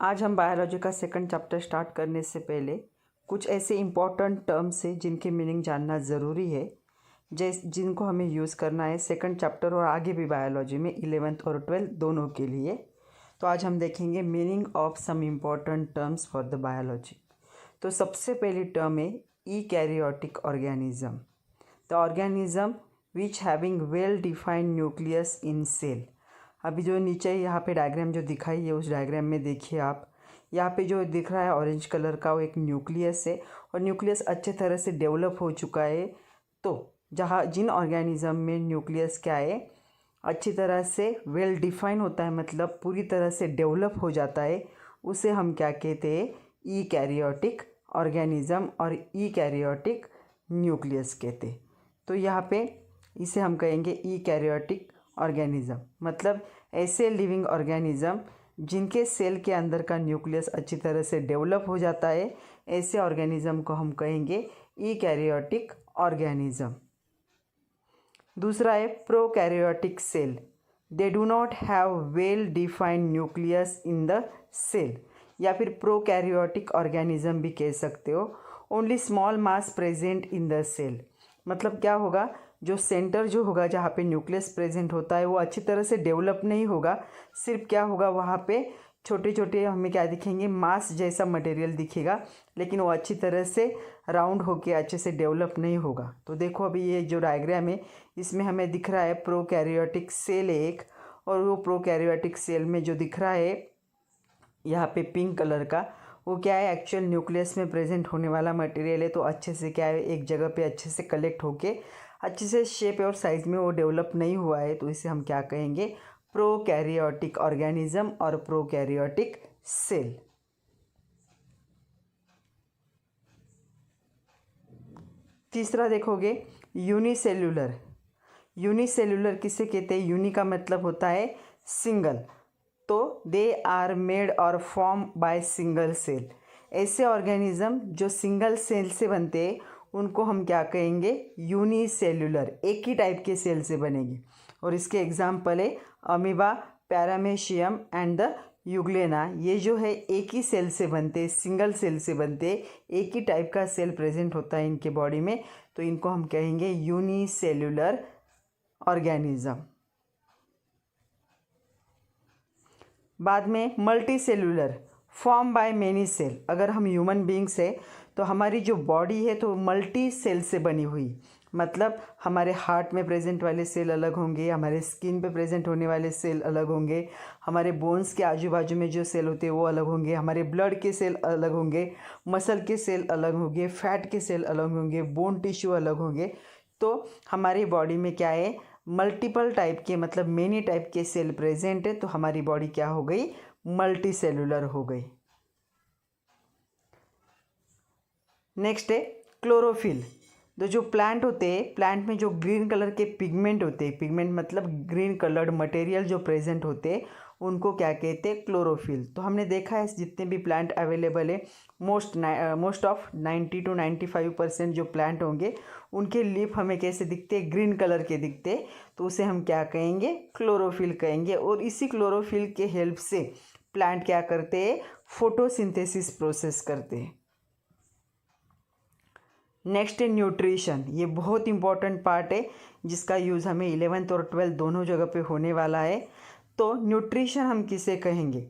आज हम बायोलॉजी का सेकंड चैप्टर स्टार्ट करने से पहले कुछ ऐसे इम्पॉर्टेंट टर्म्स हैं जिनके मीनिंग जानना ज़रूरी है, जिनको हमें यूज़ करना है सेकंड चैप्टर और आगे भी बायोलॉजी में 11th और 12th दोनों के लिए। तो आज हम देखेंगे meaning of some important terms for the biology. तो सबसे पहली टर्म है eukaryotic organism, the organism which having well defined nucleus in cell. अभी जो नीचे यहाँ पे डायग्राम जो दिखाई है उस डायग्राम में देखिए आप, यहाँ पे जो दिख रहा है ऑरेंज कलर का वो एक न्यूक्लियस है और न्यूक्लियस अच्छे तरह से डेवलप हो चुका है। तो जिन ऑर्गेनिज्म में न्यूक्लियस क्या है अच्छी तरह से वेल डिफाइन होता है, मतलब पूरी तरह से डेवलप हो जाता है, उसे हम क्या कहते हैं, ईकैरियोटिक ऑर्गेनिज्म और ईकैरियोटिक न्यूक्लियस कहते हैं। तो यहाँ पे इसे हम कहेंगे ईकैरियोटिक ऑर्गेनिज्म, मतलब ऐसे लिविंग ऑर्गेनिज्म जिनके सेल के अंदर का न्यूक्लियस अच्छी तरह से डेवलप हो जाता है, ऐसे ऑर्गेनिज्म को हम कहेंगे ईकैरियोटिक ऑर्गेनिज्म। दूसरा है prokaryotic cell, they do not have well defined nucleus in the cell, या फिर प्रोकैरियोटिक ऑर्गेनिज्म भी कह सकते हो। Only small mass present in the cell, मतलब क्या होगा, जो सेंटर जो होगा जहाँ पे न्यूक्लियस प्रेजेंट होता है वो अच्छी तरह से डेवलप नहीं होगा, सिर्फ क्या होगा वहाँ पे छोटे छोटे हमें क्या दिखेंगे, मास जैसा मटेरियल दिखेगा, लेकिन वो अच्छी तरह से राउंड होके अच्छे से डेवलप नहीं होगा। तो देखो अभी ये जो डायग्राम है इसमें हमें दिख रहा है प्रोकैरियोटिक सेल एक, और वो प्रोकैरियोटिक सेल में जो दिख रहा है यहाँ पे पिंक कलर का, वो क्या है, एक्चुअल न्यूक्लियस में प्रेजेंट होने वाला मटेरियल है। तो अच्छे से क्या है, एक जगह पे अच्छे से कलेक्ट होके अच्छे से शेप और साइज में वो डेवलप नहीं हुआ है, तो इसे हम क्या कहेंगे, प्रोकैरियोटिक ऑर्गेनिज्म और प्रोकैरियोटिक सेल। तीसरा देखोगे यूनिसेल्यूलर। यूनिसेल्यूलर किसे कहते हैं, यूनि का मतलब होता है सिंगल, तो दे आर मेड और फॉर्म बाय सिंगल सेल। ऐसे ऑर्गेनिज्म जो सिंगल सेल से बनते हैं उनको हम क्या कहेंगे, यूनिसेल्यूलर, एक ही टाइप के सेल से बनेगी। और इसके एग्जाम्पल है amoeba, paramecium and the euglena. ये जो है एक ही सेल से बनते, सिंगल सेल से बनते, एक ही टाइप का सेल प्रेजेंट होता है इनके बॉडी में, तो इनको हम कहेंगे यूनिसेल्यूलर ऑर्गेनिज्म। बाद में multi cellular, form by many cell. अगर हम ह्यूमन बींग्स है तो हमारी जो बॉडी है तो मल्टी सेल से बनी हुई, मतलब हमारे हार्ट में प्रेजेंट वाले सेल अलग होंगे, हमारे स्किन पे प्रेजेंट होने वाले सेल अलग होंगे, हमारे बोन्स के आजू बाजू में जो सेल होते हैं वो अलग होंगे, हमारे ब्लड के सेल अलग होंगे, मसल के सेल अलग होंगे, फैट के सेल अलग होंगे, बोन टिश्यू अलग होंगे। तो हमारी बॉडी में क्या है, मल्टीपल टाइप के, मतलब मेनी टाइप के सेल प्रेजेंट है, तो हमारी बॉडी क्या हो गई, मल्टी सेलुलर हो गई। नेक्स्ट है क्लोरोफिल। तो जो प्लांट होते हैं, प्लांट में जो ग्रीन कलर के पिगमेंट होते हैं, पिगमेंट मतलब ग्रीन कलर्ड मटेरियल जो प्रेजेंट होते हैं उनको क्या कहते हैं, क्लोरोफिल। तो हमने देखा है जितने भी प्लांट अवेलेबल है, मोस्ट ऑफ 90 to 95% जो प्लांट होंगे उनके लीफ हमें कैसे दिखते हैं, ग्रीन कलर के दिखते हैं, तो उसे हम क्या कहेंगे, क्लोरोफिल कहेंगे। और इसी क्लोरोफिल के हेल्प से प्लांट क्या करते हैं, फोटोसिंथेसिस प्रोसेस करते हैं। नेक्स्ट है न्यूट्रिशन। ये बहुत इंपॉर्टेंट पार्ट है जिसका यूज़ हमें 11th और 12th दोनों जगह पे होने वाला है। तो न्यूट्रिशन हम किसे कहेंगे,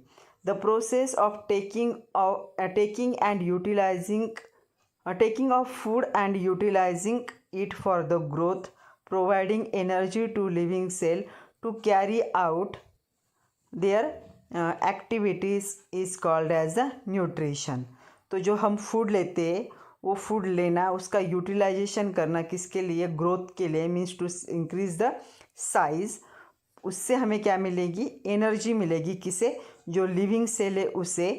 the process of taking and utilising taking of food and utilising it for the growth, providing energy to living cell to carry out their activities is called as the nutrition. तो जो हम food लेते हैं वो food लेना, उसका utilisation करना किसके लिए, ग्रोथ के लिए, means to increase the size. उससे हमें क्या मिलेगी, एनर्जी मिलेगी। किसे, जो लिविंग सेल है उसे।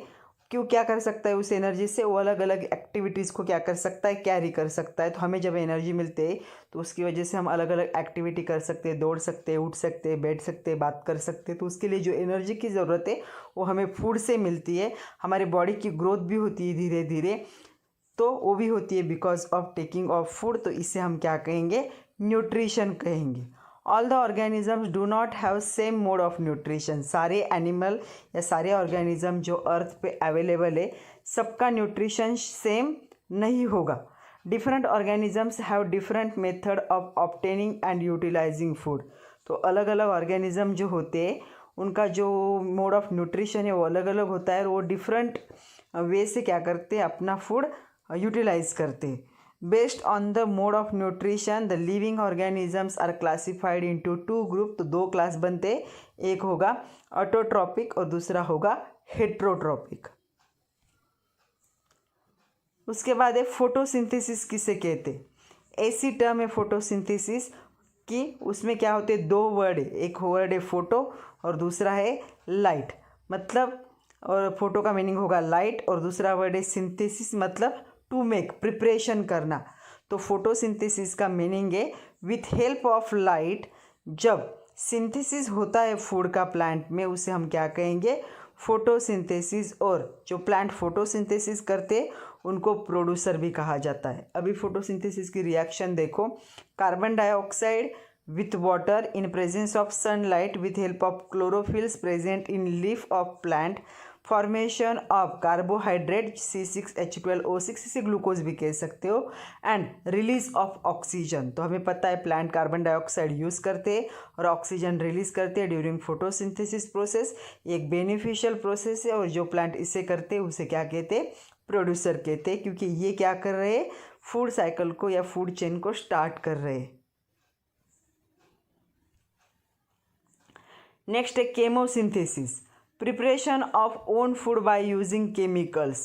क्यों, क्या कर सकता है उस एनर्जी से, वो अलग अलग एक्टिविटीज़ को क्या कर सकता है, कैरी कर सकता है। तो हमें जब एनर्जी मिलती है तो उसकी वजह से हम अलग अलग एक्टिविटी कर सकते हैं, दौड़ सकते हैं, उठ सकते हैं, बैठ सकते हैं, बात कर सकते हैं। तो उसके लिए जो एनर्जी की ज़रूरत है वो हमें फूड से मिलती है। हमारी बॉडी की ग्रोथ भी होती है धीरे धीरे, तो वो भी होती है because of taking of food. तो इसे हम क्या कहेंगे, न्यूट्रिशन कहेंगे। All the organisms do not have same mode of nutrition. सारे एनिमल या सारे ऑर्गेनिज्म जो अर्थ पे अवेलेबल है सबका न्यूट्रिशन सेम नहीं होगा। Different organisms have different method of obtaining and utilising food. तो अलग अलग ऑर्गेनिज्म जो होते हैं उनका जो मोड ऑफ न्यूट्रिशन है वो अलग अलग होता है और वो डिफरेंट वे से क्या करते हैं, अपना फूड यूटिलाइज करते हैं। Based on the mode of nutrition the living organisms are classified into two group. तो दो क्लास बनते, एक होगा ऑटोट्रॉपिक और दूसरा होगा हेट्रोट्रॉपिक। उसके बाद है फोटोसिंथेसिस किसे कहते, ऐसी टर्म है फोटोसिंथेसिस कि उसमें क्या होते हैं, दो वर्ड है, एक वर्ड है फोटो और दूसरा है लाइट। मतलब और फोटो का मीनिंग होगा लाइट और दूसरा वर्ड है सिंथेसिस मतलब टू मेक, प्रिपरेशन करना। तो फोटोसिंथेसिस का मीनिंग है विथ हेल्प ऑफ लाइट। जब सिंथेसिस होता है फूड का प्लांट में उसे हम क्या कहेंगे, फोटोसिंथेसिस। और जो प्लांट फोटोसिंथेसिस करते उनको प्रोड्यूसर भी कहा जाता है। अभी फोटोसिंथेसिस की रिएक्शन देखो, carbon dioxide with water in presence of sunlight with help of chlorophylls present in leaf of plant, formation of carbohydrate C6H12O6, इसे ग्लूकोज भी कह सकते हो, एंड रिलीज ऑफ ऑक्सीजन। तो हमें पता है प्लांट कार्बन डाइऑक्साइड यूज़ करते हैं और ऑक्सीजन रिलीज करते हैं ड्यूरिंग फोटोसिंथेसिस प्रोसेस। एक बेनिफिशियल प्रोसेस है और जो प्लांट इसे करते हैं उसे क्या कहते हैं, प्रोड्यूसर कहते हैं, क्योंकि ये क्या कर रहे हैं, फूड साइकिल को या फूड चेन को स्टार्ट कर रहे हैं। नेक्स्ट है chemosynthesis, preparation of own food by using chemicals.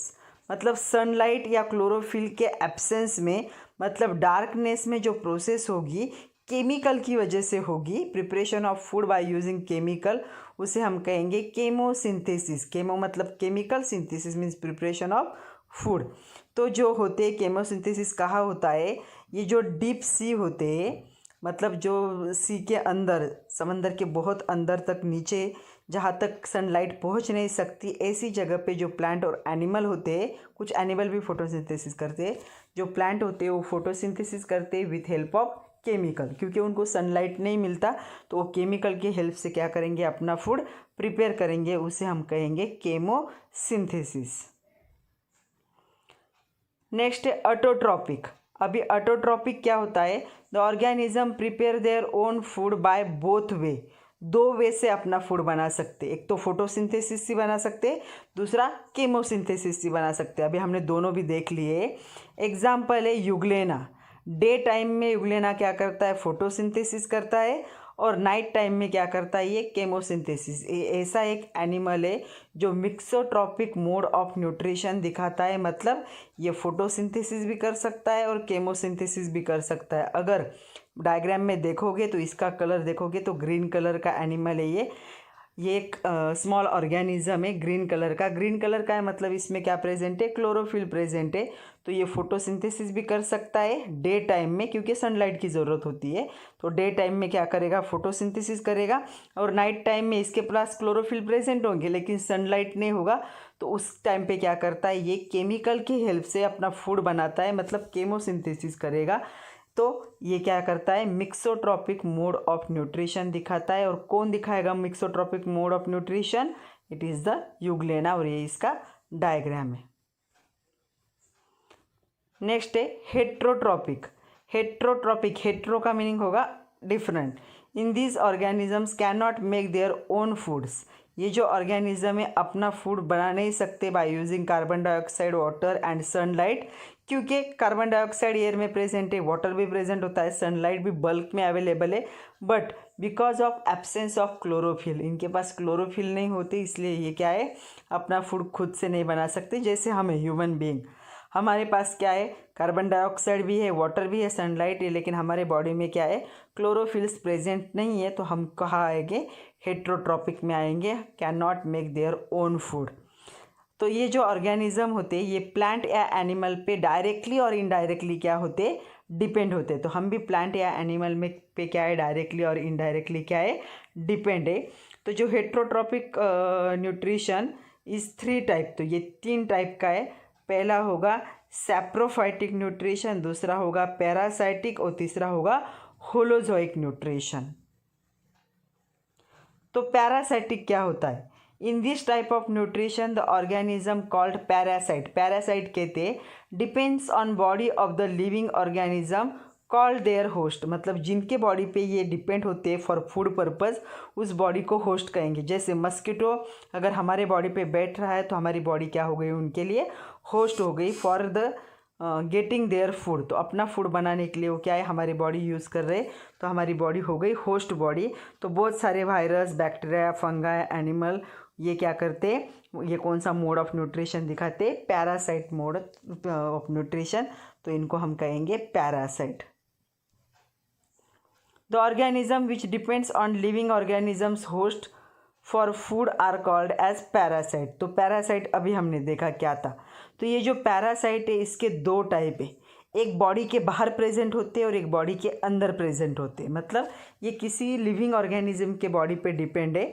मतलब सनलाइट या क्लोरोफिल के एब्सेंस में, मतलब डार्कनेस में जो प्रोसेस होगी केमिकल की वजह से होगी, preparation of food by using chemical, उसे हम कहेंगे केमोसिंथेसिस। केमो मतलब chemical, synthesis means preparation of food. तो जो होते हैं केमोसिंथेसिस कहाँ होता है, ये जो डीप सी होते हैं, मतलब जो सी के अंदर, समंदर के बहुत अंदर तक नीचे जहाँ तक सनलाइट पहुँच नहीं सकती, ऐसी जगह पे जो प्लांट और एनिमल होते हैं, कुछ एनिमल भी फोटोसिंथेसिस करते हैं, जो प्लांट होते हैं वो फोटोसिंथेसिस करते हैं विथ हेल्प ऑफ केमिकल, क्योंकि उनको सनलाइट नहीं मिलता तो वो केमिकल की हेल्प से क्या करेंगे, अपना फूड प्रिपेयर करेंगे, उसे हम कहेंगे केमोसिंथेसिस। नेक्स्ट है ऑटोट्रॉपिक। अभी ऑटोट्रॉपिक क्या होता है, the organism prepare their own food by both way. दो वे से अपना फूड बना सकते, एक तो फोटोसिंथेसिस से बना सकते, दूसरा केमोसिंथेसिस से बना सकते। अभी हमने दोनों भी देख लिए। एग्जाम्पल है यूग्लेना। डे टाइम में यूग्लेना क्या करता है, फोटोसिंथेसिस करता है, और नाइट टाइम में क्या करता है, ये केमोसिंथेसिस। ऐसा एक एनिमल है जो मिक्सोट्रॉपिक मोड ऑफ न्यूट्रिशन दिखाता है, मतलब ये फोटोसिंथेसिस भी कर सकता है और केमोसिंथेसिस भी कर सकता है। अगर डायग्राम में देखोगे तो इसका कलर देखोगे तो ग्रीन कलर का एनिमल है ये एक स्मॉल ऑर्गेनिज्म है ग्रीन कलर का। ग्रीन कलर का है मतलब इसमें क्या प्रेजेंट है, क्लोरोफिल प्रेजेंट है। तो ये फोटोसिंथेसिस भी कर सकता है डे टाइम में, क्योंकि सनलाइट की ज़रूरत होती है। तो डे टाइम में क्या करेगा, फोटोसिंथेसिस करेगा, और नाइट टाइम में इसके पास क्लोरोफिल प्रेजेंट होंगे लेकिन सनलाइट नहीं होगा, तो उस टाइम पे क्या करता है, ये केमिकल की हेल्प से अपना फूड बनाता है, मतलब केमोसिंथेसिस करेगा। तो ये क्या करता है, मिक्सोट्रॉपिक मोड ऑफ न्यूट्रिशन दिखाता है। और कौन दिखाएगा mixotrophic mode of nutrition, it is the euglena, और ये इसका डायग्राम है। नेक्स्ट है हेट्रोट्रॉपिक। हेट्रोट्रॉपिक, हेट्रो का मीनिंग होगा different. In this organisms can not make their own foods. ये जो ऑर्गेनिज्म है अपना फूड बना नहीं सकते by using carbon dioxide, water and sunlight, क्योंकि कार्बन डाइऑक्साइड एयर में प्रेजेंट है, वाटर भी प्रेजेंट होता है, सनलाइट भी बल्क में अवेलेबल है, but because of absence of chlorophyll, इनके पास क्लोरोफिल नहीं होती, इसलिए ये क्या है, अपना फूड खुद से नहीं बना सकते। जैसे हमें ह्यूमन बीइंग, हमारे पास क्या है, कार्बन डाइऑक्साइड भी है, वाटर भी है, सनलाइट है, लेकिन हमारे बॉडी में क्या है, क्लोरोफिल्स प्रेजेंट नहीं है, तो हम कहाँ आएंगे, हेट्रोट्रॉपिक में आएंगे, can not make their own food. तो ये जो ऑर्गेनिज्म होते हैं ये प्लांट या एनिमल पे डायरेक्टली और इनडायरेक्टली क्या होते, डिपेंड होते। तो हम भी प्लांट या एनिमल में पे क्या है, डायरेक्टली और इनडायरेक्टली क्या है, डिपेंड है। तो जो हेट्रोट्रॉपिक न्यूट्रिशन इस 3 टाइप, तो ये 3 टाइप का है। पहला होगा सैप्रोफाइटिक न्यूट्रिशन, दूसरा होगा पैरासाइटिक और तीसरा होगा होलोजोइक न्यूट्रिशन। तो पैरासाइटिक क्या होता है? In this type of nutrition the organism called parasite, parasite कहते हैं, depends on body of the living organism called there host, मतलब जिनके बॉडी पे ये डिपेंड होते हैं फॉर फूड पर्पज़, उस बॉडी को होस्ट कहेंगे। जैसे मस्किटो अगर हमारे बॉडी पे बैठ रहा है तो हमारी बॉडी क्या हो गई, उनके लिए होस्ट हो गई for the getting their food. तो अपना फूड बनाने के लिए वो क्या है, हमारी बॉडी यूज़ कर रहे, तो हमारी बॉडी हो गई होस्ट बॉडी। तो बहुत सारे वायरस, बैक्टीरिया, फंगाई, एनिमल ये क्या करते, ये कौन सा मोड ऑफ न्यूट्रिशन दिखाते, पैरासाइट मोड ऑफ न्यूट्रिशन। तो इनको हम कहेंगे parasite. The organism which depends on living organisms host for food are called as parasite. तो पैरासाइट अभी हमने देखा क्या था। तो ये जो पैरासाइट है इसके दो टाइप है, एक बॉडी के बाहर प्रेजेंट होते हैं और एक बॉडी के अंदर प्रेजेंट होते हैं। मतलब ये किसी लिविंग ऑर्गेनिज्म के बॉडी पे डिपेंड है।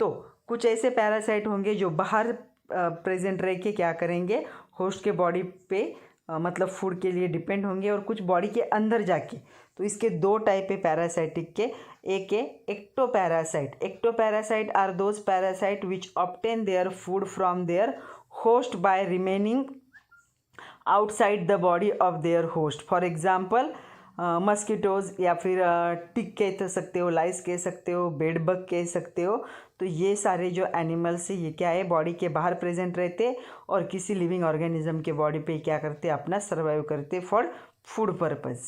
तो कुछ ऐसे पैरासाइट होंगे जो बाहर प्रेजेंट रह के क्या करेंगे, होस्ट के बॉडी पे मतलब फूड के लिए डिपेंड होंगे, और कुछ बॉडी के अंदर जाके। तो इसके दो टाइप है पैरासाइटिक के। एक है ectoparasite. Ectoparasite are those parasite which obtain their food from their host by remaining outside the body of their host. For example mosquitoes, या फिर टिक कह सकते हो, लाइस कह सकते हो, बेड बग कह सकते हो। तो ये सारे जो एनिमल्स है ये क्या है, बॉडी के बाहर प्रेजेंट रहते और किसी लिविंग ऑर्गेनिज्म के बॉडी पे क्या करते, अपना सर्वाइव करते फॉर फूड पर्पज़।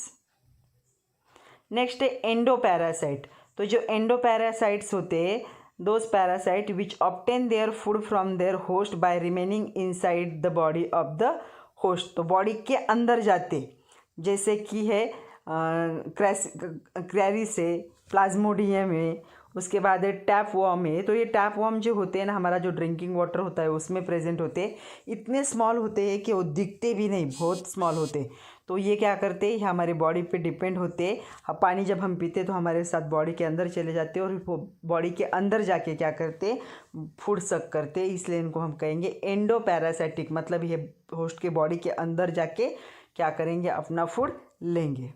नेक्स्ट है एंडोपैरासाइट। तो जो एंडोपैरासाइट्स होते हैं, those parasite which obtain their food from their host by remaining inside the body of the host. तो बॉडी के अंदर जाते, जैसे कि है क्रेरिस है, प्लाज्मोडियम है, उसके बाद है टैप वॉर्म है। तो ये टैप वॉर्म जो होते हैं ना, हमारा जो ड्रिंकिंग वाटर होता है उसमें प्रेजेंट होते हैं। इतने स्मॉल होते हैं कि वो दिखते भी नहीं, बहुत स्मॉल होते हैं। तो ये क्या करते हैं, हमारे बॉडी पे डिपेंड होते हैं। पानी जब हम पीते तो हमारे साथ बॉडी के अंदर चले जाते हैं और बॉडी के अंदर जाके क्या करते, फूड सक करते। इसलिए इनको हम कहेंगे एंडोपैरासाइटिक, मतलब ये होस्ट के बॉडी के अंदर जाके क्या करेंगे, अपना फूड लेंगे।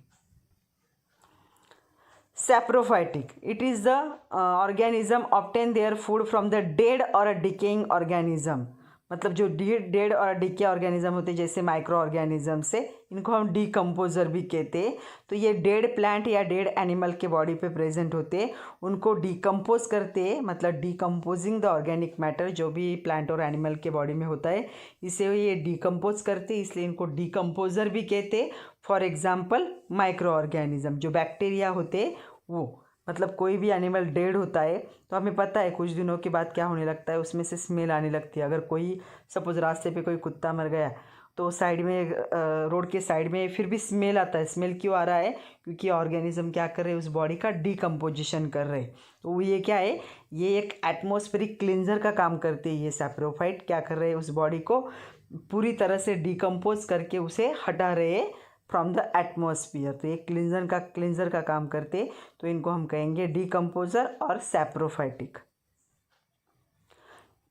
Saprophytic, it is the organism obtain their food from the dead और डिकेइंग ऑर्गेनिज्म। मतलब जो डेड और डिके ऑर्गेनिज्म होते हैं, जैसे माइक्रो ऑर्गेनिज्म से, इनको हम डीकम्पोजर भी कहते हैं। तो ये डेड प्लांट या डेड एनिमल के बॉडी पे प्रेजेंट होते हैं, उनको डीकम्पोज करते हैं, मतलब डीकम्पोजिंग द ऑर्गेनिक मैटर जो भी प्लांट और एनिमल के बॉडी में होता है, इसे ये डीकम्पोज करते हैं, इसलिए इनको डीकम्पोजर भी कहते हैं। फॉर एग्जाम्पल माइक्रो ऑर्गेनिज्म, जो बैक्टीरिया होते हैं वो, मतलब कोई भी एनिमल डेड होता है तो हमें पता है कुछ दिनों के बाद क्या होने लगता है, उसमें से स्मेल आने लगती है। अगर कोई सपोज रास्ते पे कोई कुत्ता मर गया तो साइड में, रोड के साइड में फिर भी स्मेल आता है। स्मेल क्यों आ रहा है, क्योंकि ऑर्गेनिज्म क्या कर रहे हैं, उस बॉडी का डीकम्पोजिशन कर रहे हैं। तो वो ये क्या है, ये एक एटमॉस्फेरिक क्लींजर का काम करते हैं। ये सैप्रोफाइट क्या कर रहे हैं, उस बॉडी को पूरी तरह से डीकम्पोज करके उसे हटा रहे हैं फ्रॉम द एटमॉस्फियर। तो ये क्लींजर का काम करते, तो इनको हम कहेंगे डीकम्पोजर और saprophytic.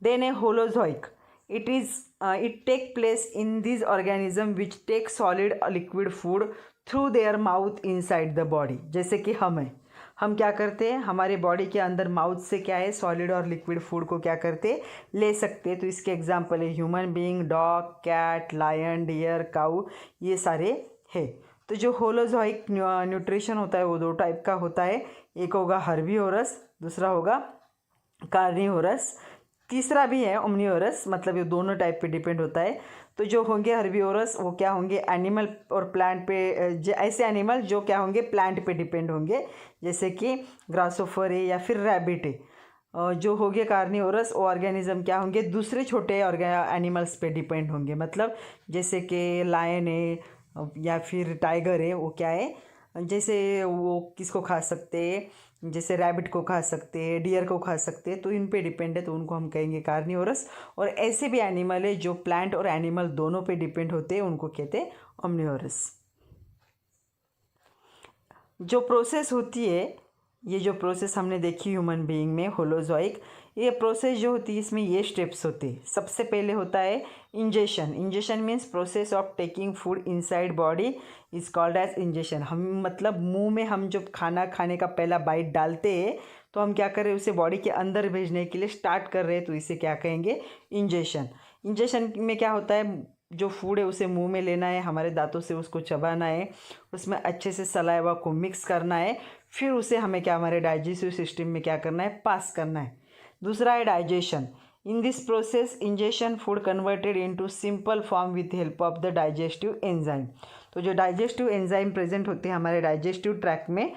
Then a holozoic, it take place in these organism which take solid or liquid food through their mouth inside the body। जैसे कि हम क्या करते हैं, हमारे बॉडी के अंदर माउथ से क्या है, सॉलिड और लिक्विड फूड को क्या करते, ले सकते हैं। तो इसके एग्जांपल है human being, dog, cat, lion, deer, cow, ये सारे है। तो जो होलोजोइक न्यूट्रिशन होता है वो दो टाइप का होता है, एक होगा हर्बीवोरस, दूसरा होगा कार्निवोरस, तीसरा भी है ओमनिवोरस। मतलब ये दोनों टाइप पे डिपेंड होता है। तो जो होंगे हर्बीवोरस वो क्या होंगे, एनिमल और प्लांट पे, ऐसे एनिमल जो क्या होंगे, प्लांट पे डिपेंड होंगे, जैसे कि ग्रासोफर है या फिर रैबिट है। जो हो गए कार्निवोरस, वो ऑर्गेनिज्म क्या होंगे, दूसरे छोटे एनिमल्स पे डिपेंड होंगे। मतलब जैसे कि लायन है या फिर टाइगर है, वो क्या है, जैसे वो किसको खा सकते हैं, जैसे रैबिट को खा सकते हैं, डियर को खा सकते हैं, तो इन पे डिपेंड है, तो उनको हम कहेंगे कार्निवोरस। और ऐसे भी एनिमल है जो प्लांट और एनिमल दोनों पे डिपेंड होते हैं, उनको कहते हैं ओमनिवोरस। जो प्रोसेस होती है, ये जो प्रोसेस हमने देखी ह्यूमन बीइंग में होलोजोइक, ये प्रोसेस जो होती है इसमें ये स्टेप्स होते हैं। सबसे पहले होता है ingestion. Ingestion means process of taking food inside body is called as ingestion. हम मतलब मुंह में हम जब खाना खाने का पहला बाइट डालते हैं तो हम क्या कर रहे हैं, उसे बॉडी के अंदर भेजने के लिए स्टार्ट कर रहे हैं, तो इसे क्या कहेंगे, इंजेक्शन। इंजेक्शन में क्या होता है, जो फूड है उसे मुंह में लेना है, हमारे दांतों से उसको चबाना है, उसमें अच्छे से सलाइवा को मिक्स करना है, फिर उसे हमें क्या, हमारे डाइजेस्टिव सिस्टम में क्या करना है, पास करना है। दूसरा है digestion. In this process injection food converted into simple form with help of the digestive enzyme. तो जो डाइजेस्टिव एंजाइम प्रेजेंट होते हैं हमारे डाइजेस्टिव ट्रैक्ट में,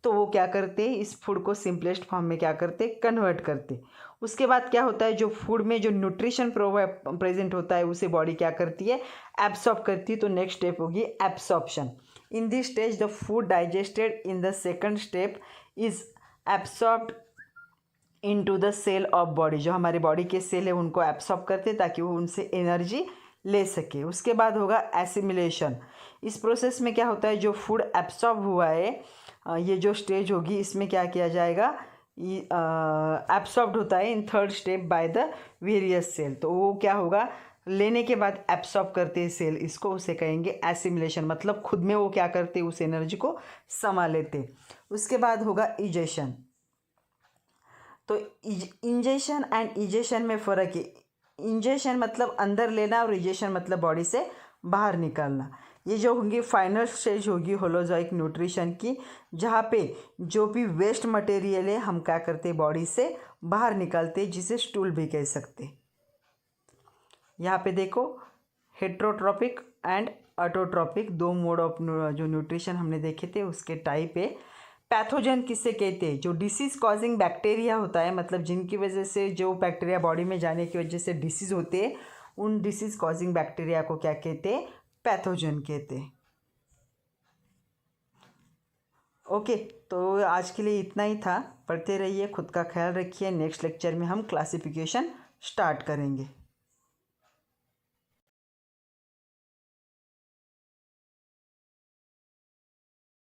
तो वो क्या करते हैं, इस फूड को सिंपलेस्ट फॉर्म में क्या करते, कन्वर्ट करते। उसके बाद क्या होता है, जो फूड में जो न्यूट्रिशन प्रेजेंट होता है उसे बॉडी क्या करती है, एब्सॉर्ब करती है। तो नेक्स्ट स्टेप होगी absorption. In this stage the food digested in the second step is absorbed into the cell of body. जो हमारे बॉडी के सेल है उनको एब्सॉर्ब करते ताकि वो उनसे एनर्जी ले सके। उसके बाद होगा एसिमिलेशन। इस प्रोसेस में क्या होता है, जो फूड एब्सॉर्ब हुआ है, ये जो स्टेज होगी इसमें क्या किया जाएगा, एब्सॉर्ब्ड होता है in third step by the various cell. तो वो क्या होगा, लेने के बाद एब्सॉर्ब करते हैं सेल इसको, उसे कहेंगे एसिमिलेशन। मतलब खुद में वो क्या करते, उस एनर्जी को समा लेते। उसके बाद होगा इजेशन। तो इंजेक्शन एंड इजेशन में फ़र्क है। इंजेक्शन मतलब अंदर लेना और इजेशन मतलब बॉडी से बाहर निकालना। ये जो होंगी फाइनल स्टेज होगी होलोजोइक न्यूट्रिशन की, जहाँ पे जो भी वेस्ट मटेरियल है हम क्या करते, बॉडी से बाहर निकालते, जिसे स्टूल भी कह सकते। यहाँ पे देखो, हेट्रोट्रॉपिक एंड ऑटोट्रॉपिक दो मोड ऑफ जो न्यूट्रिशन हमने देखे थे उसके टाइप है। पैथोजन किससे कहते हैं, जो डिसीज़ कॉजिंग बैक्टीरिया होता है, मतलब जिनकी वजह से जो बैक्टीरिया बॉडी में जाने की वजह से डिसीज़ होते हैं, उन डिसीज़ कॉजिंग बैक्टीरिया को क्या कहते हैं, पैथोजन कहते हैं। ओके, तो आज के लिए इतना ही था। पढ़ते रहिए, खुद का ख्याल रखिए। नेक्स्ट लेक्चर में हम क्लासिफिकेशन स्टार्ट करेंगे।